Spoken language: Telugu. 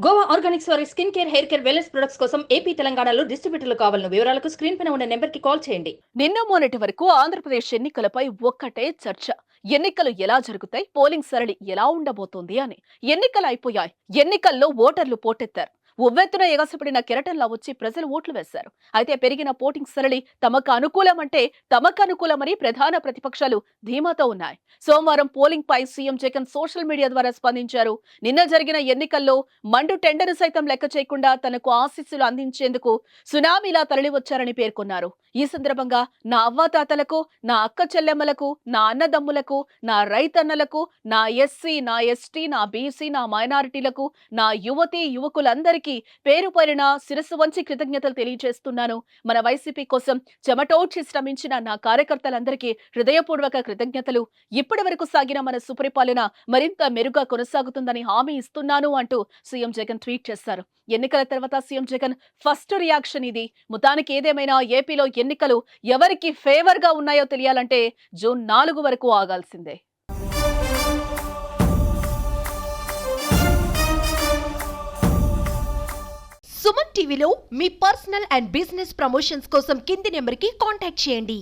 గోవా ఆర్గానిక్స్ వారి skin care, hair care, wellness products కోసం ఏపీ, తెలంగాణలో డిస్ట్రిబ్యూటర్లు కావాలన్న వివరాలకు స్క్రీన్ పైన ఉన్న నెంబర్కి కాల్ చేయండి. నిన్న మొన్నటి వరకు ఆంధ్రప్రదేశ్ ఎన్నికలపై ఒక్కటే చర్చ. ఎన్నికలు ఎలా జరుగుతాయి, పోలింగ్ సరళి ఎలా ఉండబోతోంది అని. ఎన్నికలు అయిపోయాయి. ఎన్నికల్లో ఓటర్లు పోటెత్తారు. ఉవ్వెత్తున ఎగసిపడిన కెరటంలా వచ్చి ప్రజలు ఓట్లు వేశారు. అయితే పెరిగిన పోటింగ్ సరళి తమకు అనుకూలమని ప్రధాన ప్రతిపక్షాలు ధీమాతో ఉన్నాయి. సోమవారం పోలింగ్ పై సీఎం జగన్ సోషల్ మీడియా ద్వారా స్పందించారు. నిన్న జరిగిన ఎన్నికల్లో మండు టెండర్ సైతం లెక్క చేయకుండా తనకు ఆశీస్సులు అందించేందుకు సునామీలా తరలివచ్చారని పేర్కొన్నారు. ఈ సందర్భంగా నా అవ్వాతాతలకు, నా అక్క చెల్లెమ్మలకు, నా అన్నదమ్ములకు, నా రైతన్నలకు, నా ఎస్సీ, నా ఎస్టీ, నా బీసీ, నా మైనారిటీలకు, నా యువతీ యువకులందరికీ పేరు పేరున శిరస్సు వంచి కృతజ్ఞతలు తెలియజేస్తున్నాను. మన వైసీపీ కోసం చెమటోడ్చి శ్రమించిన నా కార్యకర్తలందరికీ హృదయపూర్వక కృతజ్ఞతలు. ఇప్పటి వరకు సాగిన మన సుపరిపాలన మరింత మెరుగ్గా కొనసాగుతుందని హామీ ఇస్తున్నాను అంటూ సీఎం జగన్ ట్వీట్ చేశారు. ఎన్నికల తర్వాత సీఎం జగన్ ఫస్ట్ రియాక్షన్ ఇది. మొత్తానికి ఏదేమైనా ఏపీలో ఎన్నికలు ఎవరికి ఫేవర్ గా ఉన్నాయో తెలియాలంటే జూన్ 4 వరకు ఆగాల్సిందే. సుమన్ టీవీలో మీ పర్సనల్ అండ్ బిజినెస్ ప్రమోషన్స్ కోసం కింది నెంబర్కి కాంటాక్ట్ చేయండి.